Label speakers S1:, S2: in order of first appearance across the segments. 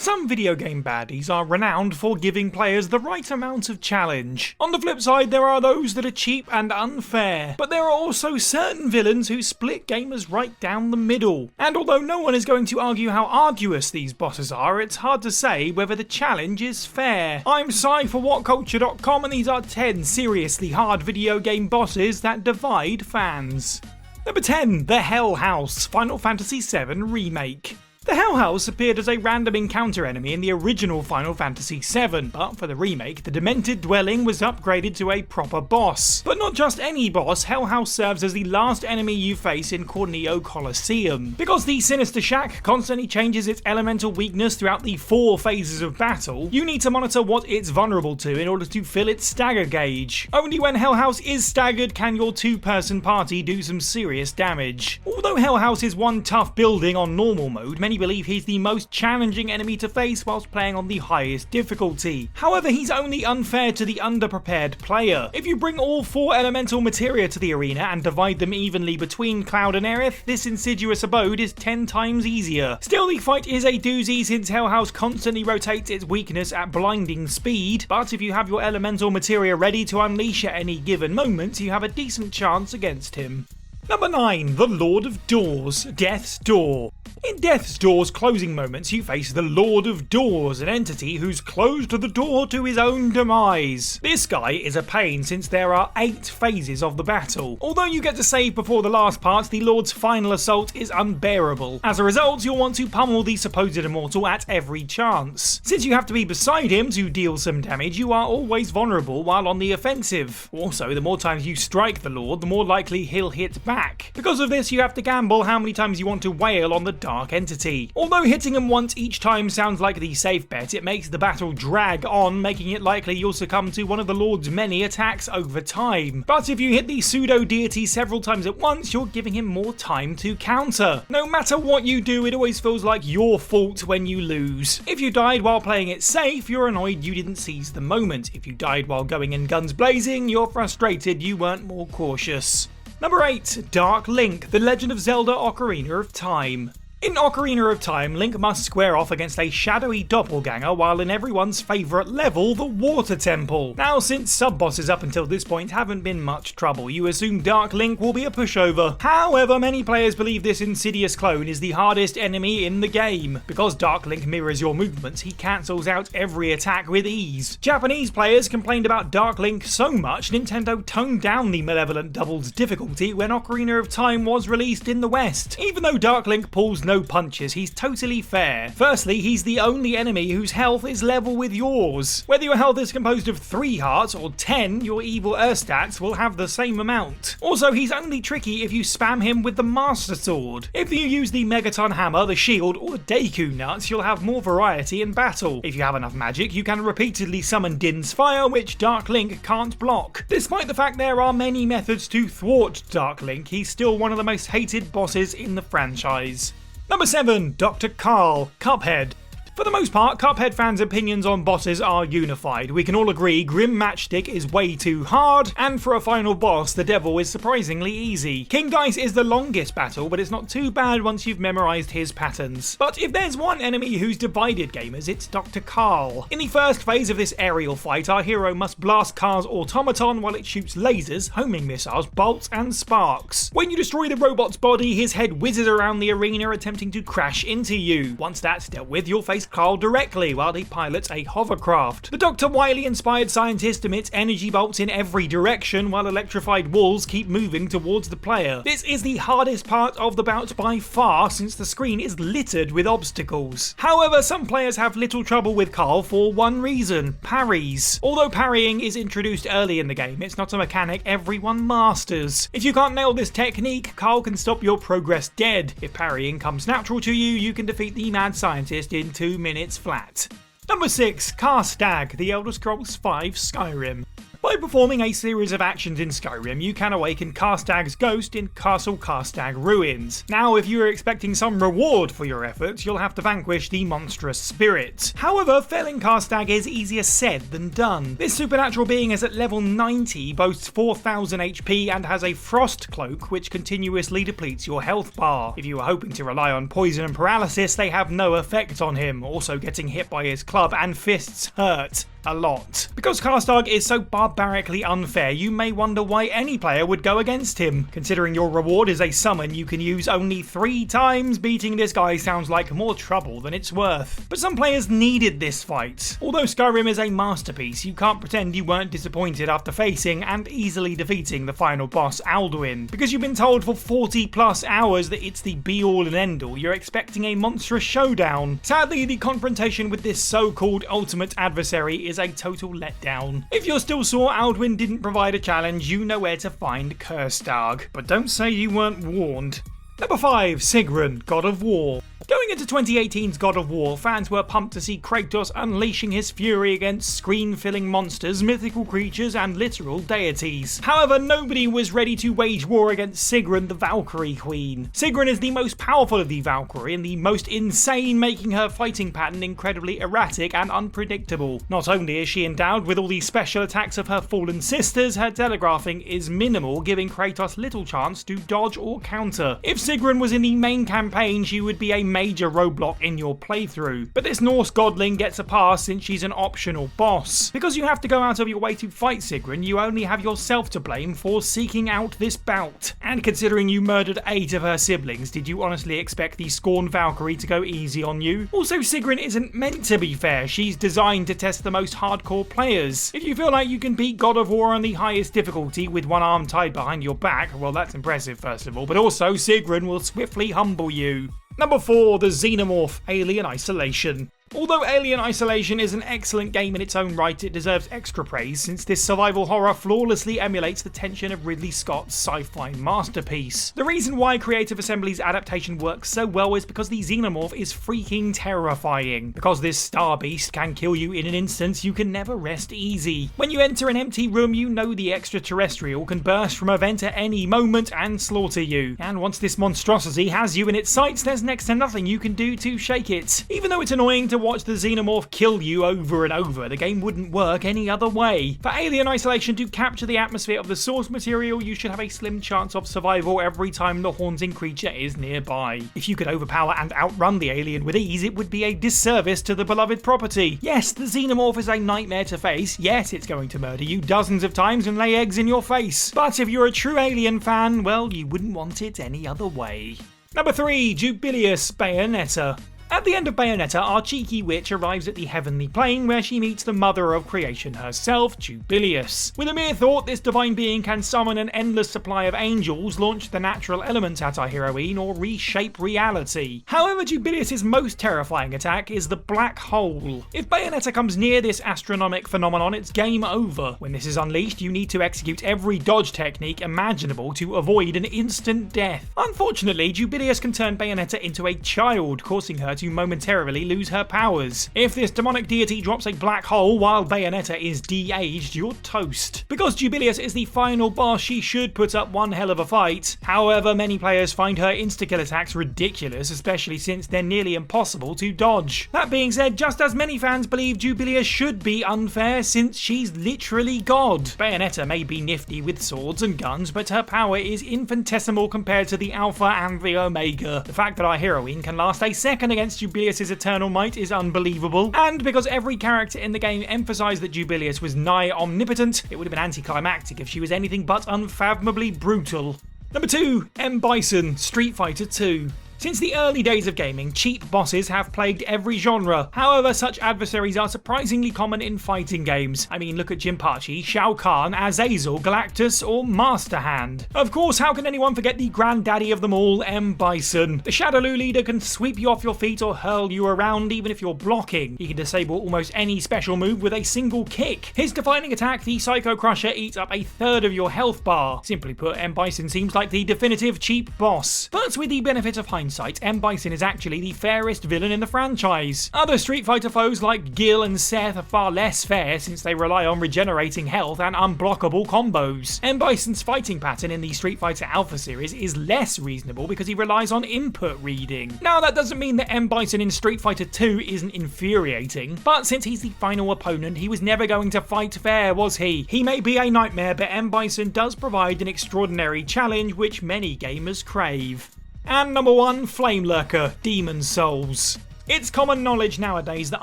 S1: Some video game baddies are renowned for giving players the right amount of challenge. On the flip side, there are those that are cheap and unfair, but there are also certain villains who split gamers right down the middle. And although no one is going to argue how arduous these bosses are, it's hard to say whether the challenge is fair. I'm Sai for WhatCulture.com, and these are 10 seriously hard video game bosses that divide fans. Number 10, the Hell House, Final Fantasy VII Remake. The Hell House appeared as a random encounter enemy in the original Final Fantasy VII, but for the remake, the Demented Dwelling was upgraded to a proper boss. But not just any boss, Hell House serves as the last enemy you face in Corneo Coliseum. Because the Sinister Shack constantly changes its elemental weakness throughout the 4 phases of battle, you need to monitor what it's vulnerable to in order to fill its stagger gauge. Only when Hell House is staggered can your 2-person party do some serious damage. Although Hell House is one tough building on normal mode, many believe he's the most challenging enemy to face whilst playing on the highest difficulty. However, he's only unfair to the underprepared player. If you bring all 4 elemental materia to the arena and divide them evenly between Cloud and Aerith, this insidious abode is 10 times easier. Still, the fight is a doozy since Hell House constantly rotates its weakness at blinding speed, but if you have your elemental materia ready to unleash at any given moment, you have a decent chance against him. Number 9, the Lord of Doors, Death's Door. In Death's Door's closing moments, you face the Lord of Doors, an entity who's closed the door to his own demise. This guy is a pain since there are 8 phases of the battle. Although you get to save before the last part, the Lord's final assault is unbearable. As a result, you'll want to pummel the supposed immortal at every chance. Since you have to be beside him to deal some damage, you are always vulnerable while on the offensive. Also, the more times you strike the Lord, the more likely he'll hit back. Because of this, you have to gamble how many times you want to wail on the dark entity. Although hitting him once each time sounds like the safe bet, it makes the battle drag on, making it likely you'll succumb to one of the Lord's many attacks over time. But if you hit the pseudo-deity several times at once, you're giving him more time to counter. No matter what you do, it always feels like your fault when you lose. If you died while playing it safe, you're annoyed you didn't seize the moment. If you died while going in guns blazing, you're frustrated you weren't more cautious. Number 8, Dark Link, The Legend of Zelda Ocarina of Time. In Ocarina of Time, Link must square off against a shadowy doppelganger while in everyone's favourite level, the Water Temple. Now, since sub-bosses up until this point haven't been much trouble, you assume Dark Link will be a pushover. However, many players believe this insidious clone is the hardest enemy in the game. Because Dark Link mirrors your movements, he cancels out every attack with ease. Japanese players complained about Dark Link so much, Nintendo toned down the Malevolent Double's difficulty when Ocarina of Time was released in the West. Even though Dark Link pulls no punches, he's totally fair. Firstly, he's the only enemy whose health is level with yours. Whether your health is composed of 3 hearts or 10, your evil Earth stats will have the same amount. Also, he's only tricky if you spam him with the Master Sword. If you use the Megaton Hammer, the Shield, or the Deku Nuts, you'll have more variety in battle. If you have enough magic, you can repeatedly summon Din's Fire, which Dark Link can't block. Despite the fact there are many methods to thwart Dark Link, he's still one of the most hated bosses in the franchise. Number 7, Dr. Carl, Cuphead. For the most part, Cuphead fans' opinions on bosses are unified. We can all agree Grim Matchstick is way too hard, and for a final boss, the devil is surprisingly easy. King Dice is the longest battle, but it's not too bad once you've memorised his patterns. But if there's one enemy who's divided gamers, it's Dr. Carl. In the first phase of this aerial fight, our hero must blast Carl's automaton while it shoots lasers, homing missiles, bolts, and sparks. When you destroy the robot's body, his head whizzes around the arena attempting to crash into you. Once that's dealt with, you'll face Carl directly while he pilots a hovercraft. The Dr. Wily-inspired scientist emits energy bolts in every direction while electrified walls keep moving towards the player. This is the hardest part of the bout by far since the screen is littered with obstacles. However, some players have little trouble with Carl for one reason: parries. Although parrying is introduced early in the game, it's not a mechanic everyone masters. If you can't nail this technique, Carl can stop your progress dead. If parrying comes natural to you, you can defeat the mad scientist in 2 minutes flat. Number 6, Karstag, The Elder Scrolls V Skyrim. By performing a series of actions in Skyrim, you can awaken Karstag's ghost in Castle Karstag Ruins. Now, if you are expecting some reward for your efforts, you'll have to vanquish the monstrous spirit. However, felling Karstag is easier said than done. This supernatural being is at level 90, boasts 4000 HP, and has a frost cloak which continuously depletes your health bar. If you are hoping to rely on poison and paralysis, they have no effect on him. Also, getting hit by his club and fists hurt a lot. Because Karstag is so barbarically unfair, you may wonder why any player would go against him. Considering your reward is a summon you can use only 3 times, beating this guy sounds like more trouble than it's worth. But some players needed this fight. Although Skyrim is a masterpiece, you can't pretend you weren't disappointed after facing and easily defeating the final boss, Alduin. Because you've been told for 40 plus hours that it's the be-all and end-all, you're expecting a monstrous showdown. Sadly, the confrontation with this so-called ultimate adversary is a total letdown. If you're still sore Alduin didn't provide a challenge, you know where to find Karstag. But don't say you weren't warned. Number 5, SKYRIM, God of War. Going into 2018's God of War, fans were pumped to see Kratos unleashing his fury against screen-filling monsters, mythical creatures, and literal deities. However, nobody was ready to wage war against Sigrun, the Valkyrie Queen. Sigrun is the most powerful of the Valkyrie and the most insane, making her fighting pattern incredibly erratic and unpredictable. Not only is she endowed with all the special attacks of her fallen sisters, her telegraphing is minimal, giving Kratos little chance to dodge or counter. If Sigrun was in the main campaign, she would be a major roadblock in your playthrough. But this Norse godling gets a pass since she's an optional boss. Because you have to go out of your way to fight Sigrun, you only have yourself to blame for seeking out this bout. And considering you murdered 8 of her siblings, did you honestly expect the scorned Valkyrie to go easy on you? Also, Sigrun isn't meant to be fair. She's designed to test the most hardcore players. If you feel like you can beat God of War on the highest difficulty with one arm tied behind your back, well, that's impressive first of all, but also Sigrun will swiftly humble you. Number 4, the Xenomorph, Alien Isolation. Although Alien Isolation is an excellent game in its own right, it deserves extra praise since this survival horror flawlessly emulates the tension of Ridley Scott's sci-fi masterpiece. The reason why Creative Assembly's adaptation works so well is because the Xenomorph is freaking terrifying. Because this star beast can kill you in an instant, you can never rest easy. When you enter an empty room, you know the extraterrestrial can burst from a vent at any moment and slaughter you. And once this monstrosity has you in its sights, there's next to nothing you can do to shake it. Even though it's annoying to watch the Xenomorph kill you over and over, the game wouldn't work any other way. For Alien Isolation to capture the atmosphere of the source material, you should have a slim chance of survival every time the haunting creature is nearby. If you could overpower and outrun the alien with ease, it would be a disservice to the beloved property. Yes, the Xenomorph is a nightmare to face. Yes, it's going to murder you dozens of times and lay eggs in your face. But if you're a true Alien fan, well, you wouldn't want it any other way. Number 3, Jubilius, Bayonetta. At the end of Bayonetta, our cheeky witch arrives at the heavenly plane where she meets the mother of creation herself, Jubilius. With a mere thought, this divine being can summon an endless supply of angels, launch the natural elements at our heroine, or reshape reality. However, Jubilius' most terrifying attack is the black hole. If Bayonetta comes near this astronomic phenomenon, it's game over. When this is unleashed, you need to execute every dodge technique imaginable to avoid an instant death. Unfortunately, Jubilius can turn Bayonetta into a child, causing her to momentarily lose her powers. If this demonic deity drops a black hole while Bayonetta is de-aged, you're toast. Because Jubilius is the final boss, she should put up one hell of a fight. However, many players find her insta-kill attacks ridiculous, especially since they're nearly impossible to dodge. That being said, just as many fans believe Jubilius should be unfair since she's literally God. Bayonetta may be nifty with swords and guns, but her power is infinitesimal compared to the Alpha and the Omega. The fact that our heroine can last a second against Jubilius' eternal might is unbelievable, and because every character in the game emphasised that Jubilius was nigh omnipotent, it would have been anticlimactic if she was anything but unfathomably brutal. Number 2, M. Bison, Street Fighter 2. Since the early days of gaming, cheap bosses have plagued every genre. However, such adversaries are surprisingly common in fighting games. I mean, look at Jinpachi, Shao Kahn, Azazel, Galactus, or Master Hand. Of course, how can anyone forget the granddaddy of them all, M. Bison? The Shadowloo leader can sweep you off your feet or hurl you around even if you're blocking. He can disable almost any special move with a single kick. His defining attack, the Psycho Crusher, eats up a third of your health bar. Simply put, M. Bison seems like the definitive cheap boss. But with the benefit of hindsight, hindsight, M. Bison is actually the fairest villain in the franchise. Other Street Fighter foes like Gil and Seth are far less fair since they rely on regenerating health and unblockable combos. M. Bison's fighting pattern in the Street Fighter Alpha series is less reasonable because he relies on input reading. Now, that doesn't mean that M. Bison in Street Fighter 2 isn't infuriating, but since he's the final opponent, he was never going to fight fair, was he? He may be a nightmare, but M. Bison does provide an extraordinary challenge which many gamers crave. And number 1, Flame Lurker, Demon Souls. It's common knowledge nowadays that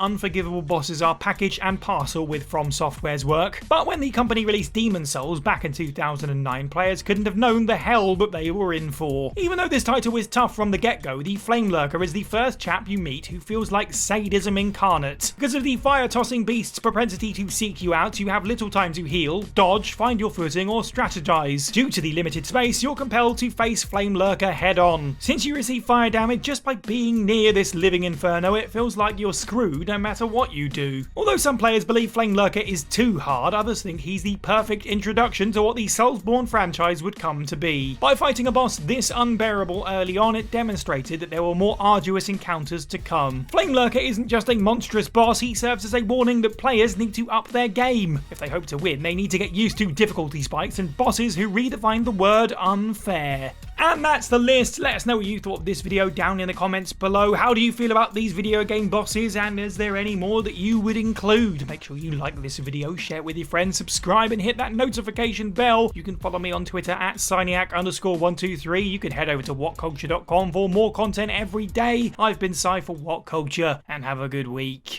S1: unforgivable bosses are package and parcel with From Software's work, but when the company released Demon Souls back in 2009, players couldn't have known the hell that they were in for. Even though this title is tough from the get-go, the Flame Lurker is the first chap you meet who feels like sadism incarnate. Because of the fire-tossing beast's propensity to seek you out, you have little time to heal, dodge, find your footing, or strategize. Due to the limited space, you're compelled to face Flame Lurker head-on. Since you receive fire damage just by being near this living inferno, it feels like you're screwed no matter what you do. Although some players believe Flame Lurker is too hard, others think he's the perfect introduction to what the Soulsborne franchise would come to be. By fighting a boss this unbearable early on, it demonstrated that there were more arduous encounters to come. Flame Lurker isn't just a monstrous boss, he serves as a warning that players need to up their game. If they hope to win, they need to get used to difficulty spikes and bosses who redefine the word unfair. And that's the list. Let us know what you thought of this video down in the comments below. How do you feel about these video game bosses, and is there any more that you would include? Make sure you like this video, share it with your friends, subscribe and hit that notification bell. You can follow me on Twitter at Syniac_123. You can head over to WhatCulture.com for more content every day. I've been Cy for WhatCulture, and have a good week.